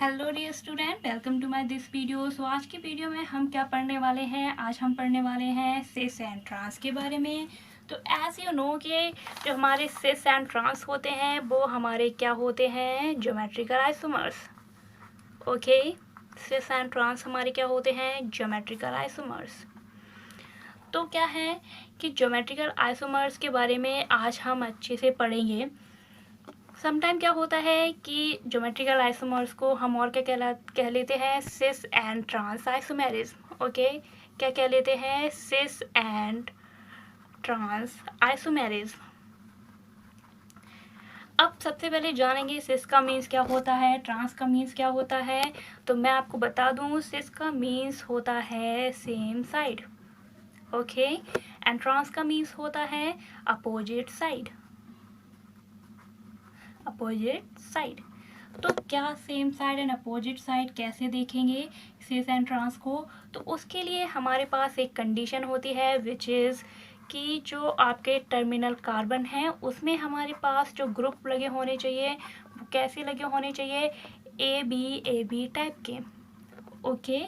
Hello dear student, welcome to my this video. So आज की video में हम क्या पढ़ने वाले हैं? आज हम पढ़ने वाले हैं सिस एंड ट्रांस के बारे में। तो एज यू नो कि जो हमारे सिस एंड ट्रांस होते हैं वो हमारे क्या होते हैं? Geometrical isomers. Okay, cis and trans हमारे क्या होते हैं? Geometrical isomers. तो क्या है कि ज्योमेट्रिकल आइसोमर्स के बारे में आज हम अच्छे से पढ़ेंगे। समटाइम क्या होता है कि ज्योमेट्रिकल आइसोमर्स को हम और क्या कह लेते हैं? सिस एंड ट्रांस आइसोमेरिज्म। ओके, क्या कह लेते हैं? सिस एंड ट्रांस आइसोमेरिज्म। अब सबसे पहले जानेंगे सिस का मीन्स क्या होता है, ट्रांस का मीन्स क्या होता है। तो मैं आपको बता दूं, सिस का मीन्स होता है same side, okay, and trans का मीन्स होता है अपोजिट साइड, अपोजिट साइड। तो क्या same side and opposite side कैसे देखेंगे सिस एंड ट्रांस को? तो उसके लिए हमारे पास एक कंडीशन होती है विच इज़ कि जो आपके टर्मिनल कार्बन हैं उसमें हमारे पास जो ग्रुप लगे होने चाहिए वो कैसे लगे होने चाहिए? ए बी टाइप के। ओके,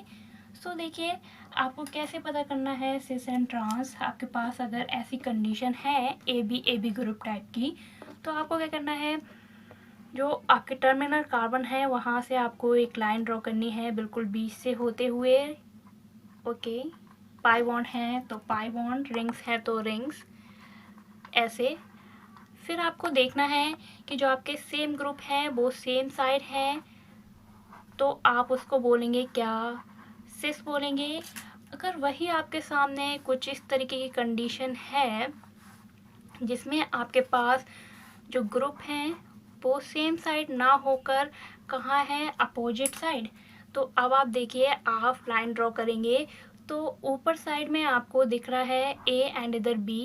सो देखिए, आपको कैसे पता करना है सिस एंड ट्रांस? आपके पास अगर ऐसी कंडीशन है ए बी ग्रुप टाइप की, तो आपको क्या करना है? जो आपके टर्मिनल कार्बन है वहाँ से आपको एक लाइन ड्रॉ करनी है बिल्कुल बीच से होते हुए। ओके, पाई बॉन्ड है तो पाई बॉन्ड, रिंग्स है तो रिंग्स, ऐसे। फिर आपको देखना है कि जो आपके सेम ग्रुप है वो सेम साइड है, तो आप उसको बोलेंगे क्या? सिस बोलेंगे। अगर वही आपके सामने कुछ इस तरीके की कंडीशन है जिसमें आपके पास जो ग्रुप हैं वो सेम साइड ना होकर कहाँ है? Opposite side. तो अब आप देखिए, आप लाइन ड्रॉ करेंगे तो ऊपर साइड में आपको दिख रहा है ए एंड इधर बी,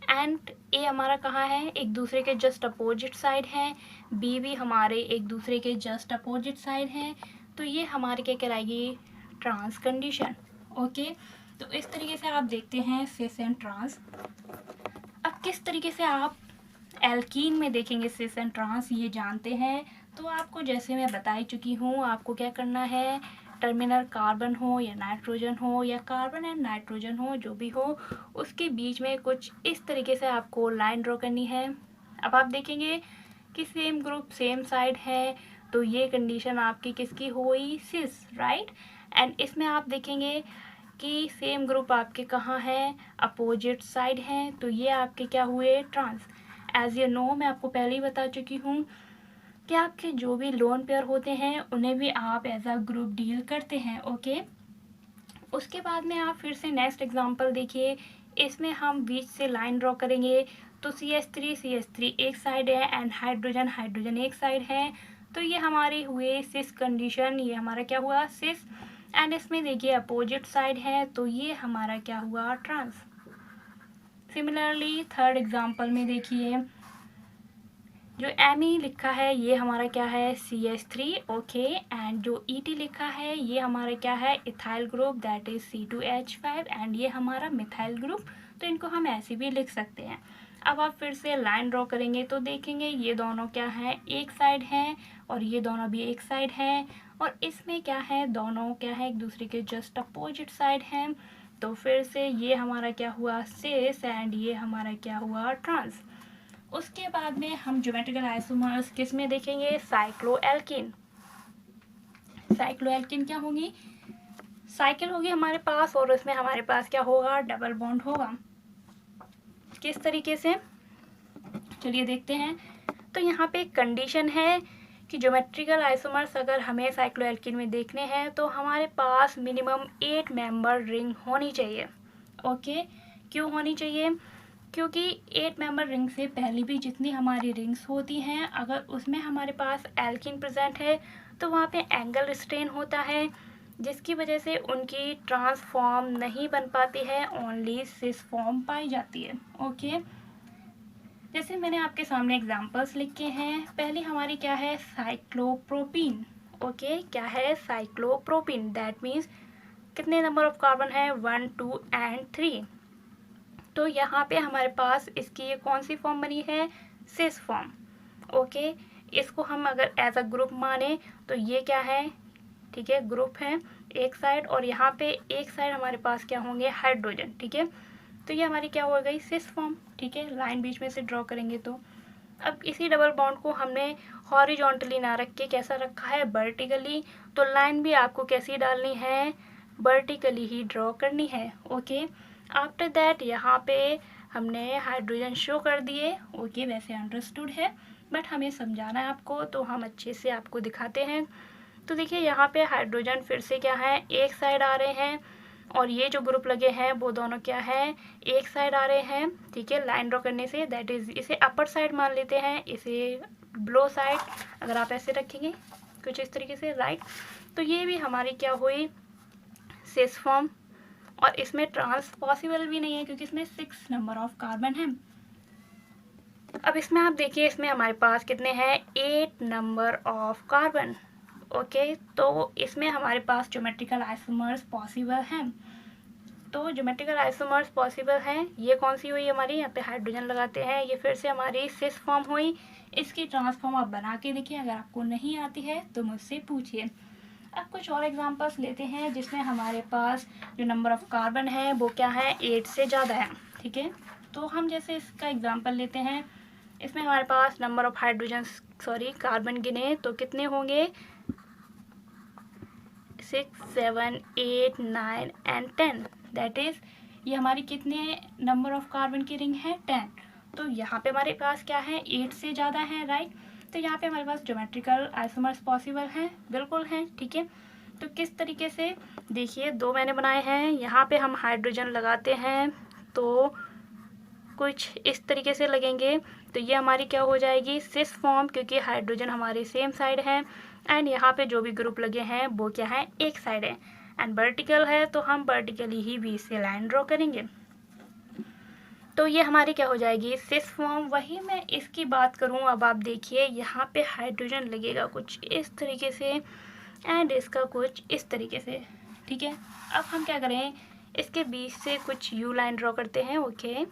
एंड ए हमारा कहाँ है? एक दूसरे के जस्ट अपोजिट साइड है, बी भी हमारे एक दूसरे के जस्ट अपोजिट साइड है। तो ये हमारे क्या कहलाएगी? Trans condition. ओके, तो इस तरीके से आप देखते हैं सिस एंड ट्रांस। अब किस तरीके से आप एल्कीन में देखेंगे सिस एंड ट्रांस, ये जानते हैं। तो आपको जैसे मैं बता ही चुकी हूँ, आपको क्या करना है? टर्मिनल कार्बन हो या नाइट्रोजन हो या कार्बन एंड नाइट्रोजन हो, जो भी हो, उसके बीच में कुछ इस तरीके से आपको लाइन ड्रॉ करनी है। अब आप देखेंगे कि सेम ग्रुप सेम साइड है, तो ये कंडीशन आपकी किसकी हुई? सिस, राइट। एंड इसमें आप देखेंगे कि सेम ग्रुप आपके कहाँ है? अपोजिट साइड हैं, तो ये आपके क्या हुए? ट्रांस। एज यू नो, मैं आपको पहले ही बता चुकी हूँ कि आपके जो भी लोन पेयर होते हैं उन्हें भी आप एज अ ग्रुप डील करते हैं। ओके, उसके बाद में आप फिर से नेक्स्ट एग्जांपल देखिए। इसमें हम बीच से लाइन ड्रॉ करेंगे तो CH3 एक साइड है एंड हाइड्रोजन एक साइड है, तो ये हमारे हुए सिस कंडीशन, ये हमारा क्या हुआ? सिस। एंड इसमें देखिए अपोजिट साइड है, तो ये हमारा क्या हुआ? ट्रांस। सिमिलरली थर्ड एग्जांपल में देखिए, जो Me लिखा है ये हमारा क्या है? CH3, ओके, एंड जो Et लिखा है ये हमारा क्या है? Ethyl group, that is C2H5, and ये हमारा मिथाइल ग्रुप। तो इनको हम ऐसे भी लिख सकते हैं। अब आप फिर से लाइन ड्रॉ करेंगे तो देखेंगे ये दोनों क्या है? एक साइड है, और ये दोनों भी एक साइड है, और इसमें क्या है? दोनों क्या है? एक दूसरे के जस्ट अपोजिट साइड हैं। तो फिर से ये हमारा क्या हुआ? सिस, एंड ये हमारा क्या हुआ? ट्रांस। उसके बाद में हम ज्योमेट्रिकल आइसोमर्स किस में देखेंगे? साइक्लोएल्किन। साइक्लोएल्किन क्या होगी? साइकिल होगी हमारे पास, और उसमें हमारे पास क्या होगा? डबल बॉन्ड होगा। किस तरीके से? चलिए देखते हैं। तो यहाँ पे एक कंडीशन है कि ज्योमेट्रिकल आइसोमर्स अगर हमें साइक्लोएल्किन में देखने हैं तो हमारे पास मिनिमम 8 मेंबर रिंग होनी चाहिए। ओके, क्यों होनी चाहिए? क्योंकि 8 मेंबर रिंग से पहले भी जितनी हमारी रिंग्स होती हैं, अगर उसमें हमारे पास एल्किन प्रेजेंट है तो वहाँ पे एंगल स्ट्रेन होता है, जिसकी वजह से उनकी ट्रांसफॉर्म नहीं बन पाती है, ओनली सिस फॉर्म पाई जाती है। ओके, जैसे मैंने आपके सामने एग्जांपल्स लिखे हैं। पहले हमारी क्या है? साइक्लोप्रोपीन। ओके, क्या है? साइक्लोप्रोपीन, दैट मीन्स कितने नंबर ऑफ कार्बन है? 1, 2 एंड 3। तो यहाँ पे हमारे पास इसकी ये कौन सी फॉर्म बनी है? Cis form. ओके, इसको हम अगर एज अ ग्रुप माने तो ये क्या है, ठीक है, ग्रुप है एक साइड, और यहाँ पे एक साइड हमारे पास क्या होंगे, हाइड्रोजन, ठीक है। तो ये हमारी क्या हो गई, सिस फॉर्म, ठीक है। लाइन बीच में से ड्रॉ करेंगे तो अब इसी डबल बॉन्ड को हमने हॉरिजॉन्टली ना रख के कैसा रखा है, वर्टिकली। तो लाइन भी आपको कैसी डालनी है, वर्टिकली ही ड्रॉ करनी है, ओके। आफ्टर दैट यहाँ पे हमने हाइड्रोजन शो कर दिए, ओके, वैसे अंडरस्टूड है, बट हमें समझाना है आपको तो हम अच्छे से आपको दिखाते हैं। तो देखिए यहाँ पे हाइड्रोजन फिर से क्या है, एक साइड आ रहे हैं, और ये जो ग्रुप लगे हैं वो दोनों क्या है, एक साइड आ रहे हैं, ठीक है। लाइन ड्रॉ करने से दैट इज इसे अपर साइड मान लेते हैं, इसे ब्लो साइड अगर आप ऐसे रखेंगे कुछ इस तरीके से, राइट। तो ये भी हमारी क्या हुई, सिस फॉर्म, और इसमें ट्रांस पॉसिबल भी नहीं है क्योंकि इसमें 6 नंबर ऑफ कार्बन है। अब इसमें आप देखिए, इसमें हमारे पास कितने हैं, 8 नंबर ऑफ कार्बन, ओके। तो इसमें हमारे पास ज्योमेट्रिकल आइसोमर्स पॉसिबल हैं। तो ज्योमेट्रिकल आइसोमर्स पॉसिबल हैं, ये कौन सी हुई हमारी, यहाँ पे हाइड्रोजन लगाते हैं, ये फिर से हमारी सिस फॉर्म हुई। इसकी ट्रांसफॉर्म आप बना के देखिए, अगर आपको नहीं आती है तो मुझसे पूछिए। अब कुछ और एग्जांपल्स लेते हैं जिसमें हमारे पास जो नंबर ऑफ कार्बन है वो क्या है, 8 से ज़्यादा है, ठीक है। तो हम जैसे इसका एग्जांपल लेते हैं, इसमें हमारे पास नंबर ऑफ हाइड्रोजन कार्बन गिने तो कितने होंगे, 6, 7, 8, 9 एंड 10, दैट इज ये हमारी कितने नंबर ऑफ कार्बन की रिंग है, 10। तो यहाँ पे हमारे पास क्या है, 8 से ज़्यादा है, राइट। तो यहाँ पे हमारे पास ज्योमेट्रिकल आइसोमर्स पॉसिबल हैं, बिल्कुल हैं, ठीक है। तो किस तरीके से, देखिए 2 मैंने बनाए हैं, यहाँ पे हम हाइड्रोजन लगाते हैं तो कुछ इस तरीके से लगेंगे। तो ये हमारी क्या हो जाएगी, सिस फॉर्म, क्योंकि हाइड्रोजन हमारे सेम साइड है, एंड यहाँ पे जो भी ग्रुप लगे हैं वो क्या है, एक साइड है, एंड वर्टिकल है तो हम वर्टिकली ही बीच से लाइन ड्रॉ करेंगे। तो ये हमारी क्या हो जाएगी, सिस फॉर्म। वही मैं इसकी बात करूँ, अब आप देखिए यहाँ पे हाइड्रोजन लगेगा कुछ इस तरीके से, एंड इसका कुछ इस तरीके से, ठीक है। अब हम क्या करें, इसके बीच से कुछ यू लाइन ड्रॉ करते हैं, ओके।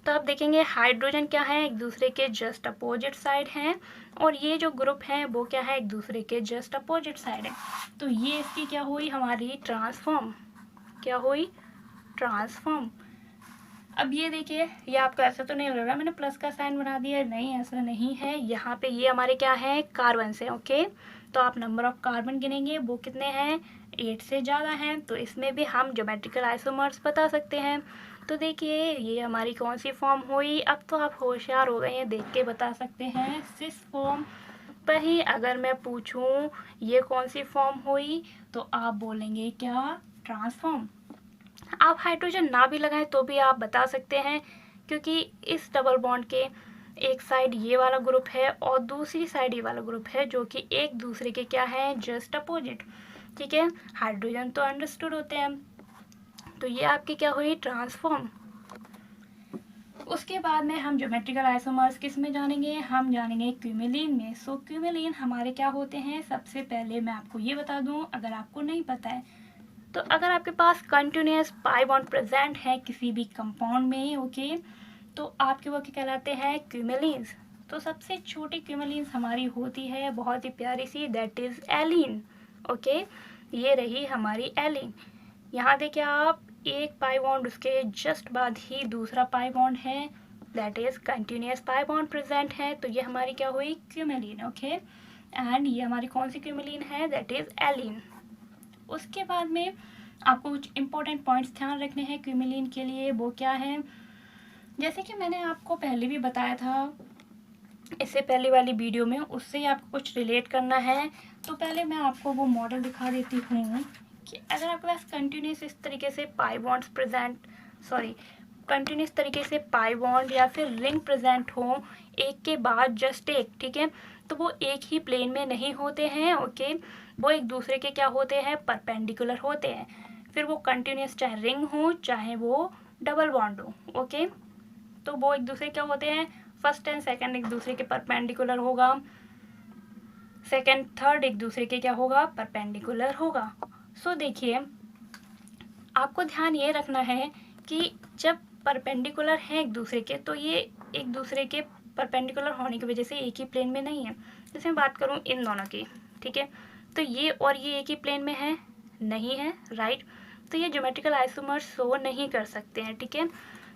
तो आप देखेंगे हाइड्रोजन क्या है, एक दूसरे के जस्ट अपोजिट साइड हैं, और ये जो ग्रुप हैं वो क्या है, एक दूसरे के जस्ट अपोजिट साइड है। तो ये इसकी क्या हुई, हमारी ट्रांसफॉर्म, क्या हुई, ट्रांसफॉर्म। अब ये देखिए, ये आपको ऐसा तो नहीं लग रहा मैंने प्लस का साइन बना दिया, नहीं ऐसा नहीं है। यहाँ पे ये हमारे क्या है, कार्बन से, ओके। तो आप नंबर ऑफ कार्बन गिनेंगे वो कितने हैं, 8 से ज़्यादा हैं, तो इसमें भी हम ज्योमेट्रिकल आइसोमर्स बता सकते हैं। तो देखिए ये हमारी कौन सी फॉर्म हुई, अब तो आप होशियार हो गए हैं, देख के बता सकते हैं, सिस फॉर्म। पर ही अगर मैं पूछूं ये कौन सी फॉर्म हुई तो आप बोलेंगे क्या, ट्रांसफॉर्म। आप हाइड्रोजन ना भी लगाएं तो भी आप बता सकते हैं, क्योंकि इस डबल बॉन्ड के एक साइड ये वाला ग्रुप है और दूसरी साइड ये वाला ग्रुप है, जो कि एक दूसरे के क्या है, जस्ट अपोजिट, ठीक है। हाइड्रोजन तो अंडरस्टूड होते हैं, तो ये आपकी क्या हुई, ट्रांसफॉर्म। उसके बाद में हम ज्योमेट्रिकल आइसोमर्स किस में जानेंगे, हम जानेंगे क्यूमेलीन में। सो क्यूमेलीन हमारे क्या होते हैं, सबसे पहले मैं आपको ये बता दूं अगर आपको नहीं पता है, तो अगर आपके पास कंटिन्यूस पाई बॉन्ड प्रेजेंट है किसी भी कंपाउंड में, ओके, तो आपके वो क्या कहलाते हैं, क्यूमेलीन्स। तो सबसे छोटी क्यूमेलीन्स हमारी होती है बहुत ही प्यारी सी, दैट इज एलीन, ओके। ये रही हमारी एलीन। यहाँ देखिए आप, एक पाई बॉन्ड उसके जस्ट बाद ही दूसरा पाई बॉन्ड है, that is continuous pi bond present है, तो ये हमारी क्या हुई, क्यूमेलीन, ओके। एंड ये हमारी कौन सी क्यूमेलीन है, दैट इज एलीन। उसके बाद में आपको कुछ इंपॉर्टेंट पॉइंट्स ध्यान रखने हैं क्यूमेलीन के लिए, वो क्या है, जैसे कि मैंने आपको पहले भी बताया था इससे पहले वाली वीडियो में, उससे ही आपको कुछ रिलेट करना है। तो पहले मैं आपको वो मॉडल दिखा देती हूँ कि अगर आपके पास कंटिन्यूस इस तरीके से पाई बॉन्ड्स प्रेजेंट, कंटिन्यूस तरीके से पाई बॉन्ड या फिर रिंग प्रेजेंट हो एक के बाद जस्ट एक, ठीक है, तो वो एक ही प्लेन में नहीं होते हैं, ओके। वो एक दूसरे के क्या होते हैं, परपेंडिकुलर होते हैं। फिर वो कंटिन्यूस चाहे रिंग हो चाहे वो डबल बॉन्ड हो, ओके। तो वो एक दूसरे क्या होते हैं, फर्स्ट एंड सेकंड एक दूसरे के परपेंडिकुलर होगा, सेकंड थर्ड एक दूसरे के क्या होगा, परपेंडिकुलर होगा। सो देखिए आपको ध्यान ये रखना है कि जब परपेंडिकुलर हैं एक दूसरे के, तो ये एक दूसरे के परपेंडिकुलर होने की वजह से एक ही प्लेन में नहीं है। जैसे मैं बात करूँ इन दोनों की, ठीक है, तो ये और ये एक ही प्लेन में है, नहीं है, राइट। तो ये ज्योमेट्रिकल आइसोमर्स शो नहीं कर सकते हैं, ठीक है।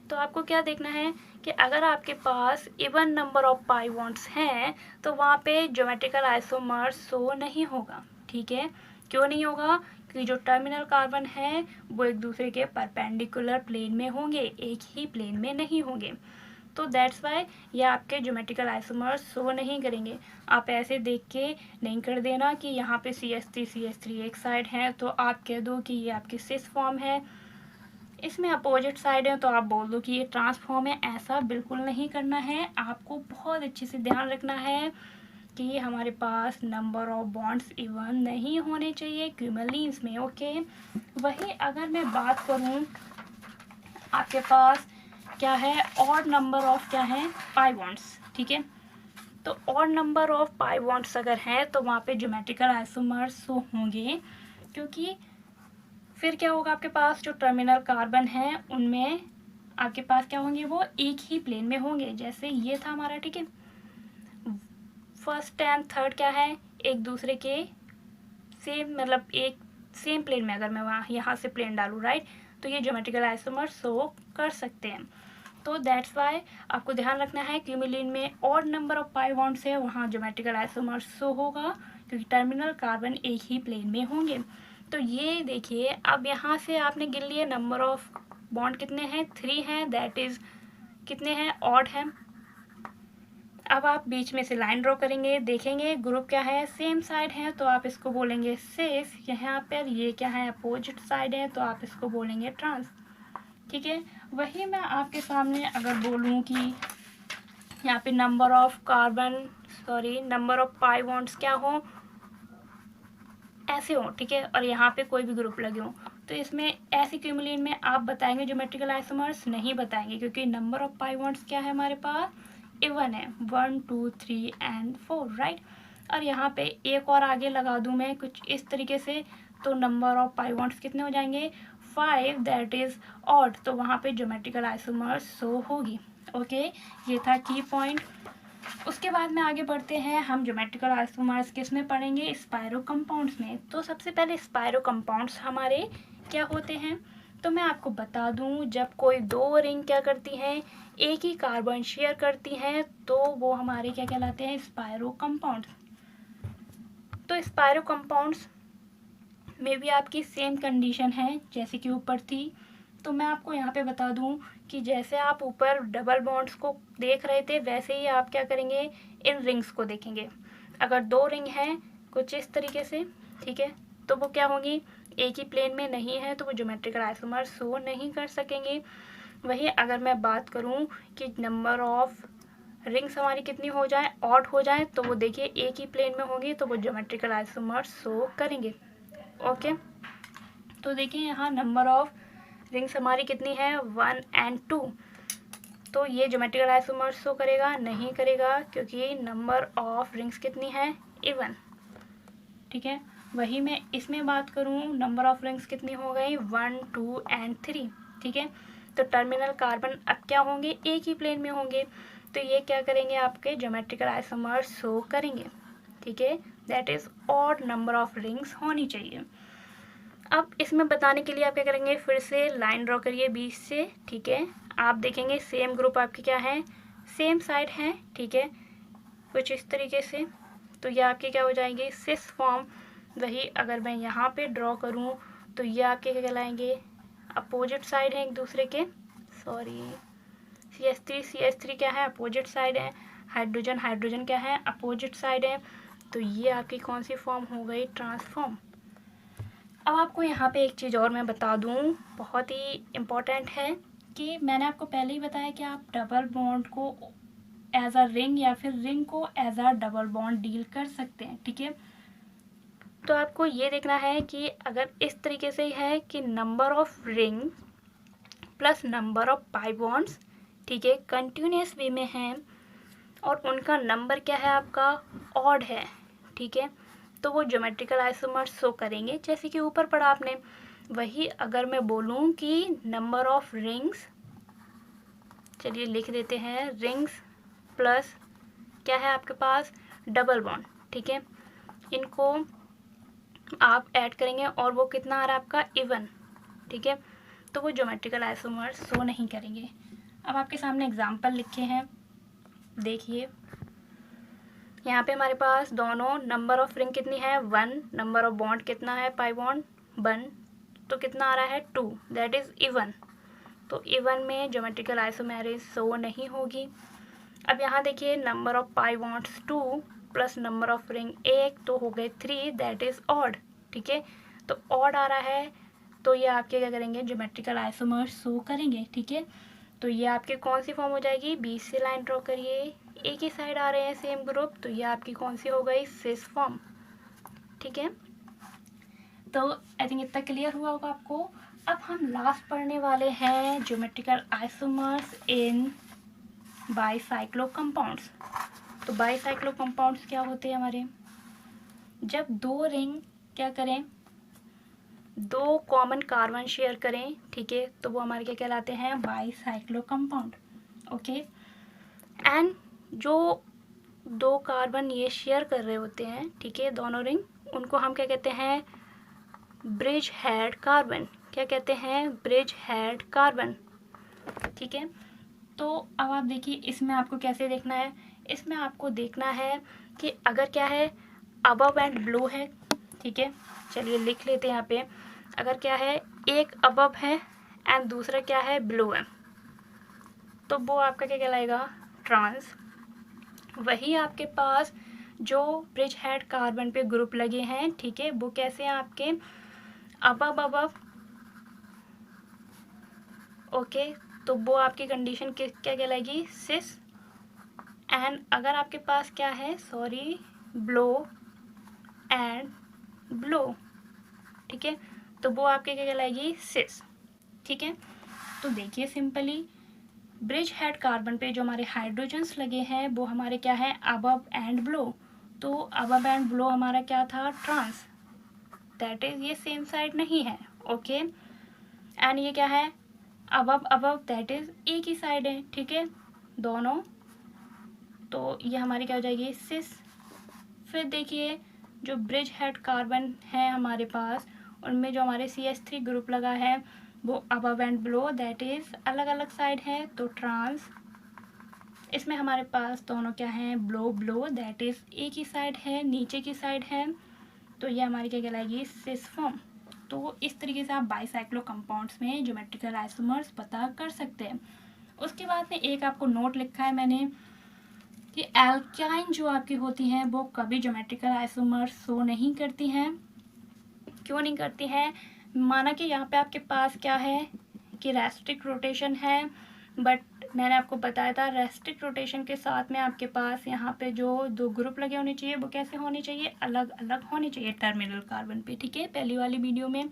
तो आपको क्या देखना है कि अगर आपके पास even number of pi bonds हैं तो वहाँ पे ज्योमेट्रिकल आइसोमर्स शो नहीं होगा, ठीक है। क्यों नहीं होगा? क्योंकि जो टर्मिनल कार्बन है वो एक दूसरे के परपेंडिकुलर प्लेन में होंगे, एक ही प्लेन में नहीं होंगे। तो दैट्स वाई ये आपके ज्योमेट्रिकल आइसोमर्स शो नहीं करेंगे। आप ऐसे देख के नहीं कर देना कि यहाँ पे CH3 एक साइड है तो आप कह दो कि ये आपकी सिस फॉर्म है, इसमें अपोजिट साइड है तो आप बोल दो कि ये ट्रांसफॉर्म है। ऐसा बिल्कुल नहीं करना है। आपको बहुत अच्छे से ध्यान रखना है कि हमारे पास नंबर ऑफ बॉन्ड्स इवन नहीं होने चाहिए क्यूमुलेन्स में, ओके। वही अगर मैं बात करूँ आपके पास क्या है, ऑड नंबर ऑफ क्या है, पाई बॉन्ड्स, ठीक है। तो odd number of pi bonds अगर हैं तो वहाँ पे ज्योमेट्रिकल आइसोमर्स होंगे, क्योंकि फिर क्या होगा, आपके पास जो टर्मिनल कार्बन है उनमें आपके पास क्या होंगे, वो एक ही प्लेन में होंगे। जैसे ये था हमारा, ठीक है, फर्स्ट एंड थर्ड क्या है, एक दूसरे के सेम, मतलब एक सेम प्लेन में। अगर मैं वहाँ यहाँ से प्लेन डालूँ, राइट, तो ये ज्योमेट्रिकल आइसोमर शो कर सकते हैं। तो दैट्स वाई आपको ध्यान रखना है क्यूमुलिन में odd number of pi bonds है वहाँ ज्योमेट्रिकल आइसोमर शो होगा, क्योंकि टर्मिनल कार्बन एक ही प्लेन में होंगे। तो ये देखिए, अब यहाँ से आपने गिन लिए नंबर ऑफ बॉन्ड कितने हैं, 3 हैं, दैट इज़ कितने हैं, ऑड हैं। अब आप बीच में से लाइन ड्रॉ करेंगे, देखेंगे ग्रुप क्या है, सेम साइड है तो आप इसको बोलेंगे सिस। यहाँ पर ये क्या है, अपोजिट साइड है तो आप इसको बोलेंगे ट्रांस, ठीक है। वही मैं आपके सामने अगर बोलूँ कि यहाँ पे नंबर ऑफ पाई बॉन्ड्स क्या हो, ऐसे हो, ठीक है, और यहाँ पे कोई भी ग्रुप लगे हो, तो इसमें ऐसे क्यूमुलिन में आप बताएंगे ज्योमेट्रिकल आइसोमर्स नहीं बताएंगे, क्योंकि नंबर ऑफ पाई बॉन्ड्स क्या है हमारे पास, इवन है, 1 2 3 एंड 4, राइट। और यहाँ पे एक और आगे लगा दूँ मैं कुछ इस तरीके से, तो नंबर ऑफ पाई बॉन्ड्स कितने हो जाएंगे, 5, दैट इज़ ऑड, तो वहाँ पे ज्योमेट्रिकल आइसोमर्स शो होगी, ओके। ये था की पॉइंट। उसके बाद में आगे बढ़ते हैं, हम ज्योमेट्रिकल आइसोमर्स किस में पढ़ेंगे, स्पायरो कंपाउंड्स में। तो सबसे पहले स्पायरो कंपाउंड्स हमारे क्या होते हैं, तो मैं आपको बता दूं, जब कोई दो रिंग क्या करती हैं, एक ही कार्बन शेयर करती हैं, तो वो हमारे क्या कहलाते हैं, स्पायरो कंपाउंड्स। तो स्पायरो कंपाउंड्स में भी आपकी सेम कंडीशन है जैसे कि ऊपर थी। तो मैं आपको यहाँ पे बता दूं कि जैसे आप ऊपर डबल बॉन्ड्स को देख रहे थे, वैसे ही आप क्या करेंगे, इन रिंग्स को देखेंगे। अगर दो रिंग हैं कुछ इस तरीके से, ठीक है, तो वो क्या होंगी, एक ही प्लेन में नहीं है, तो वो ज्योमेट्रिकल आइसोमर शो नहीं कर सकेंगे। वही अगर मैं बात करूँ कि नंबर ऑफ रिंग्स हमारी कितनी हो जाए, ऑड हो जाए, तो वो देखिए एक ही प्लेन में होंगी, तो वो ज्योमेट्रिकल आइसोमर शो करेंगे, ओके। तो देखिए यहाँ नंबर ऑफ रिंग्स हमारी कितनी है, 1 and 2, तो ये ज्योमेट्रिकल आइसोमर शो करेगा, नहीं करेगा, क्योंकि नंबर ऑफ रिंग्स कितनी है, इवन, ठीक है। वही मैं इसमें बात करूँ, नंबर ऑफ रिंग्स कितनी हो गई, 1 2 and 3, ठीक है। तो टर्मिनल कार्बन अब क्या होंगे, एक ही प्लेन में होंगे, तो ये क्या करेंगे, आपके ज्योमेट्रिकल आइसोमर शो करेंगे, ठीक है। That is odd number of rings होनी चाहिए। अब इसमें बताने के लिए आप क्या करेंगे, फिर से लाइन ड्रॉ करिए बीच से, ठीक है। आप देखेंगे सेम ग्रुप आपके क्या है, सेम साइड है, ठीक है, कुछ इस तरीके से, तो ये आपके क्या हो जाएंगे, सिस फॉर्म। वही अगर मैं यहाँ पे ड्रॉ करूँ तो ये आपके क्या कहलाएंगे, अपोजिट साइड है एक दूसरे के, सॉरी, CH3 क्या है, अपोजिट साइड है, हाइड्रोजन क्या है, अपोजिट साइड है, तो ये आपकी कौन सी फॉर्म हो गई, ट्रांसफॉर्म। अब आपको यहाँ पे एक चीज़ और मैं बता दूँ, बहुत ही इम्पोर्टेंट है, कि मैंने आपको पहले ही बताया कि आप डबल बॉन्ड को एज अ रिंग या फिर रिंग को as a double bond deal कर सकते हैं, ठीक है। तो आपको ये देखना है कि अगर इस तरीके से है कि number of ring plus number of pi bonds, ठीक है, कंटिन्यूस वे में हैं और उनका नंबर क्या है आपका, ऑड है, ठीक है, तो वो ज्योमेट्रिकल आइसोमर शो करेंगे, जैसे कि ऊपर पढ़ा आपने। वही अगर मैं बोलूँ कि नंबर ऑफ रिंग्स, चलिए लिख देते हैं, रिंग्स प्लस क्या है आपके पास डबल बॉन्ड, ठीक है, इनको आप ऐड करेंगे और वो कितना आ रहा है आपका इवन, ठीक है, तो वो ज्योमेट्रिकल आइसोमर्स शो नहीं करेंगे। अब आपके सामने एग्जांपल लिखे हैं, देखिए यहाँ पे हमारे पास दोनों नंबर ऑफ रिंग कितनी है 1, नंबर ऑफ बॉन्ड कितना है पाई बॉन्ड 1, तो कितना आ रहा है 2, दैट इज़ इवन। तो इवन में ज्योमेट्रिकल आइसोमेरिज शो नहीं होगी। अब यहाँ देखिए number of pi bonds 2 plus number of ring 1, तो हो गए 3, दैट इज़ ऑड, ठीक है, तो ऑड आ रहा है तो ये आपके क्या करेंगे ज्योमेट्रिकल आइसोमर्स शो करेंगे, ठीक है। तो ये आपके कौन सी फॉर्म हो जाएगी, बीच से लाइन ड्रॉ करिए, एक ही साइड आ रहे हैं सेम ग्रुप, तो ये आपकी कौन सी हो गई सिस फॉर्म, ठीक है। तो आई थिंक इतना क्लियर हुआ होगा आपको। अब हम लास्ट पढ़ने वाले हैं ज्योमेट्रिकल आइसोमर्स इन बाईसाइक्लो कंपाउंड्स। तो बाईसाइक्लो कंपाउंड्स क्या होते हैं हमारे, जब दो रिंग क्या करें, दो कॉमन कार्बन शेयर करें, ठीक है, तो वो हमारे क्या कहलाते हैं बाईसाइक्लो कंपाउंड, ओके। एंड जो दो कार्बन ये शेयर कर रहे होते हैं, ठीक है, दोनों रिंग, उनको हम क्या कहते हैं ब्रिज हेड कार्बन, क्या कहते हैं ब्रिज हेड कार्बन, ठीक है। तो अब आप देखिए इसमें आपको कैसे देखना है, इसमें आपको देखना है कि अगर क्या है अबव एंड बिलो है, ठीक है, चलिए लिख लेते हैं यहाँ पे, अगर क्या है एक अबव है एंड दूसरा क्या है बिलो है, तो वो आपका क्या कहलाएगा ट्रांस। वही आपके पास जो ब्रिज हेड कार्बन पे ग्रुप लगे हैं, ठीक है, वो कैसे हैं आपके अबव अबव, ओके, तो वो आपकी कंडीशन क्या कहलाएगी सिस। एंड अगर आपके पास क्या है सॉरी ब्लो एंड ब्लो, ठीक है, तो वो आपके क्या कहलाएगी सिस, ठीक है। तो देखिए सिंपली ब्रिज हेड कार्बन पे जो हमारे हाइड्रोजन्स लगे हैं वो हमारे क्या है अबव एंड बिलो, तो अबव एंड बिलो हमारा क्या था ट्रांस, दैट इज ये सेम साइड नहीं है, ओके। एंड ये क्या है अबव अबव, दैट इज एक ही साइड है, ठीक है, दोनों, तो ये हमारी क्या हो जाएगी सिस। फिर देखिए जो ब्रिज हेड कार्बन है हमारे पास, उनमें जो हमारे CH3 ग्रुप लगा है वो above and below, that is अलग अलग साइड है, तो ट्रांस। इसमें हमारे पास दोनों क्या हैं ब्लो ब्लो, दैट इज़ एक ही साइड है, नीचे की साइड है, तो ये हमारी क्या कहलाएगी सिस फॉर्म। तो इस तरीके से आप बाईसाइक्लो कंपाउंड्स में ज्योमेट्रिकल आइसोमर्स पता कर सकते हैं। उसके बाद में एक आपको नोट लिखा है मैंने कि एल्काइन जो आपकी होती हैं वो कभी ज्योमेट्रिकल आइसोमर्स शो नहीं करती हैं। क्यों नहीं करती हैं, माना कि यहाँ पे आपके पास क्या है कि रेस्ट्रिक्ट रोटेशन है, बट मैंने आपको बताया था रेस्ट्रिक्ट रोटेशन के साथ में आपके पास यहाँ पे जो दो ग्रुप लगे होने चाहिए वो कैसे होने चाहिए अलग अलग होने चाहिए टर्मिनल कार्बन पे, ठीक है, पहली वाली वीडियो में।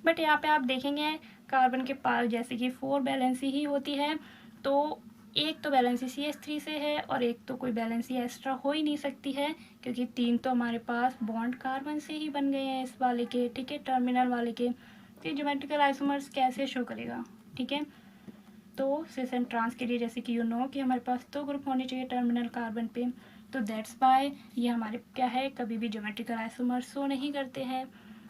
बट यहाँ पे आप देखेंगे कार्बन के पास जैसे कि 4 वैलेंसी ही होती है, तो एक तो वैलेंसी CH3 से है और एक तो कोई वैलेंसी एक्स्ट्रा हो ही नहीं सकती है, क्योंकि 3 तो हमारे पास बॉन्ड कार्बन से ही बन गए हैं इस वाले के, ठीक है, टर्मिनल वाले के। तो ज्योमेट्रिकल आइसोमर्स कैसे शो करेगा, ठीक है, तो सिस एंड ट्रांस के लिए जैसे कि यू नो कि हमारे पास 2 ग्रुप होने चाहिए टर्मिनल कार्बन पे, तो दैट्स वाई ये हमारे क्या है कभी भी ज्योमेट्रिकल आइसोमर्स शो नहीं करते हैं।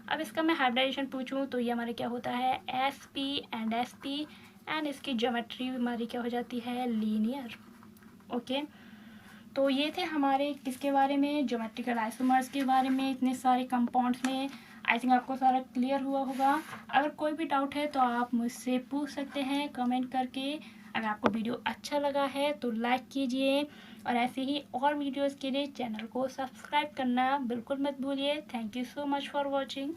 अब इसका मैं हाइब्रिडाइजेशन पूछूं तो ये हमारे क्या होता है SP एंड SP, एंड इसकी ज्योमेट्री हमारी क्या हो जाती है लीनियर, ओके। तो ये थे हमारे किसके बारे में ज्योमेट्रिकल आइसोमर्स के बारे में, इतने सारे कंपाउंड्स में। आई थिंक आपको सारा क्लियर हुआ होगा। अगर कोई भी डाउट है तो आप मुझसे पूछ सकते हैं कमेंट करके। अगर आपको वीडियो अच्छा लगा है तो लाइक कीजिए और ऐसे ही और वीडियोस के लिए चैनल को सब्सक्राइब करना बिल्कुल मत भूलिए। Thank you so much for watching.